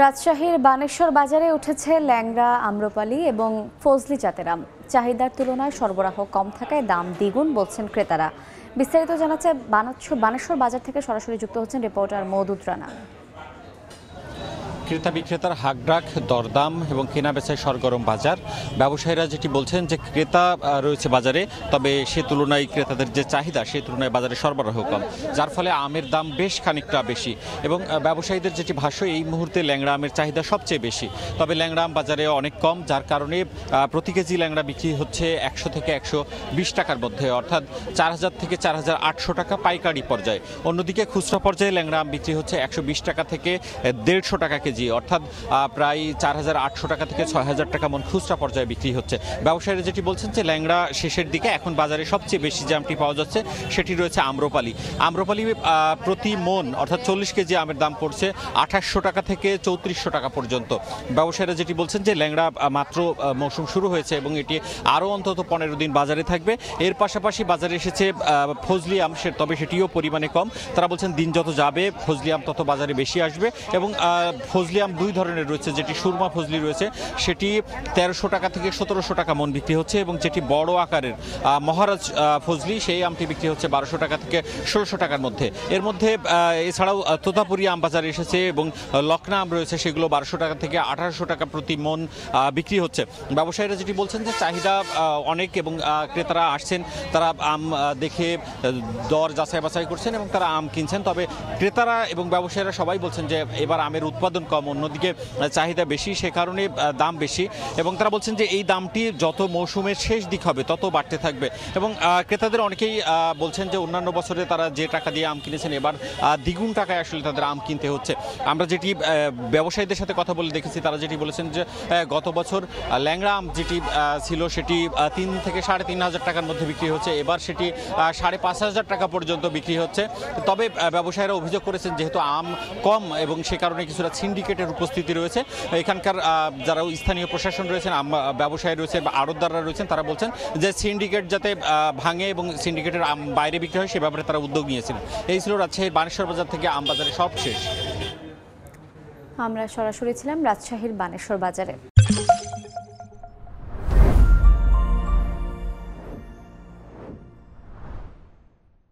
রাজশাহীর বানেশ্বর বাজারে উঠেছে ল্যাংড়া, আম্রপালি এবং ফজলি জাতের আম। চাহিদার তুলনায় সরবরাহ কম থাকায় দাম দ্বিগুণ বলছেন ক্রেতারা। বিস্তারিত জানাচ্ছে বানেশ্বর বাজার থেকে সরাসরি যুক্ত হচ্ছেন রিপোর্টার মওদুদ রানা। ক্রেতা বিক্রেতার হাকডাক, দরদাম এবং কেনাবেচায় সরগরম বাজার। ব্যবসায়ীরা যেটি বলছেন যে ক্রেতা রয়েছে বাজারে, তবে সে তুলনায় ক্রেতাদের যে চাহিদা সেই তুলনায় বাজারে সরবরাহ কম, যার ফলে আমের দাম বেশ খানিকটা বেশি। এবং ব্যবসায়ীদের যেটি ভাষ্য, এই মুহূর্তে ল্যাংড়া আমের চাহিদা সবচেয়ে বেশি, তবে ল্যাংড়া আম বাজারে অনেক কম, যার কারণে প্রতি কেজি ল্যাংড়া বিক্রি হচ্ছে 100 থেকে 120 টাকার মধ্যে, অর্থাৎ 4000 থেকে 4800 টাকা পাইকারি পর্যায়ে। অন্যদিকে খুচরা পর্যায়ে ল্যাংড়া আম বিক্রি হচ্ছে 120 টাকা থেকে 150 টাকা কেজি, অর্থাৎ প্রায় 4800 টাকা থেকে 6000 টাকা মন খুচরা পর্যায়ে বিক্রি হচ্ছে। ব্যবসায়ীরা যেটি বলছেন যে ল্যাংড়া শেষের দিকে এখন বাজারে সবচেয়ে বেশি যে আমটি পাওয়া যাচ্ছে সেটি রয়েছে আম্রপালি। আম্রপালি প্রতি মন অর্থাৎ 40 কেজি আমের দাম পড়ছে 2800 টাকা থেকে 3400 টাকা পর্যন্ত। ব্যবসায়ীরা যেটি বলছেন যে ল্যাংড়া মাত্র মৌসুম শুরু হয়েছে এবং এটি আরও অন্তত 15 দিন বাজারে থাকবে। এর পাশাপাশি বাজারে এসেছে ফজলি আম, তবে সেটিও পরিমাণে কম। তারা বলছেন দিন যত যাবে ফজলি আম তত বাজারে বেশি আসবে। এবং ফজলি আম দুই ধরনের রয়েছে, যেটি সুরমা ফজলি রয়েছে সেটি 1300 টাকা থেকে 1700 টাকা মন বিক্রি হচ্ছে, এবং যেটি বড় আকারের মহারাজ ফজলি সেই আমটি বিক্রি হচ্ছে 1200 টাকা থেকে 1600 টাকার মধ্যে। এর মধ্যে এছাড়াও তোতাপুরি আম বাজারে এসেছে এবং লকনা আম রয়েছে, সেগুলো 1200 টাকা থেকে 1800 টাকা প্রতি মন বিক্রি হচ্ছে। ব্যবসায়ীরা যেটি বলছেন যে চাহিদা অনেক এবং ক্রেতারা আসছেন, তারা আম দেখে দর যাচাই বাছাই করছেন এবং তারা আম কিনছেন। তবে ক্রেতারা এবং ব্যবসায়ীরা সবাই বলছেন যে এবার আমের উৎপাদন কম, অন্যদিকে চাহিদা বেশি, সে কারণে দাম বেশি। এবং তারা বলছেন যে এই দামটি যত মৌসুমের শেষ দিক হবে তত বাড়তে থাকবে। এবং ক্রেতাদের অনেকেই বলছেন যে অন্যান্য বছরে তারা যে টাকা দিয়ে আম কিনেছেন এবার দ্বিগুণ টাকায় আসলে তাদের আম কিনতে হচ্ছে। আমরা যেটি ব্যবসায়ীদের সাথে কথা বলে দেখেছি, তারা যেটি বলেছেন যে গত বছর ল্যাংড়া আম যেটি ছিল সেটি 3 থেকে 3500 টাকার মধ্যে বিক্রি হচ্ছে, এবার সেটি 5500 টাকা পর্যন্ত বিক্রি হচ্ছে। তবে ব্যবসায়ীরা অভিযোগ করেছেন যেহেতু আম কম এবং সে কারণে কিছুটা সিন্ডিকেটের উপস্থিতি রয়েছে। এখানকার যারা স্থানীয় প্রশাসন রয়েছেন, ব্যবসায়ী রয়েছেন বা আড়তদাররা রয়েছেন, তারা বলছেন যে সিন্ডিকেট যাতে ভাঙে এবং সিন্ডিকেটের আম বাইরে বিক্রি হয় সে ব্যাপারে তারা উদ্যোগ নিয়েছিলেন। এই ছিল রাজশাহীর বানেশ্বর বাজার থেকে আম বাজারে সব শেষ। আমরা সরাসরি ছিলাম রাজশাহীর বানেশ্বর বাজারে।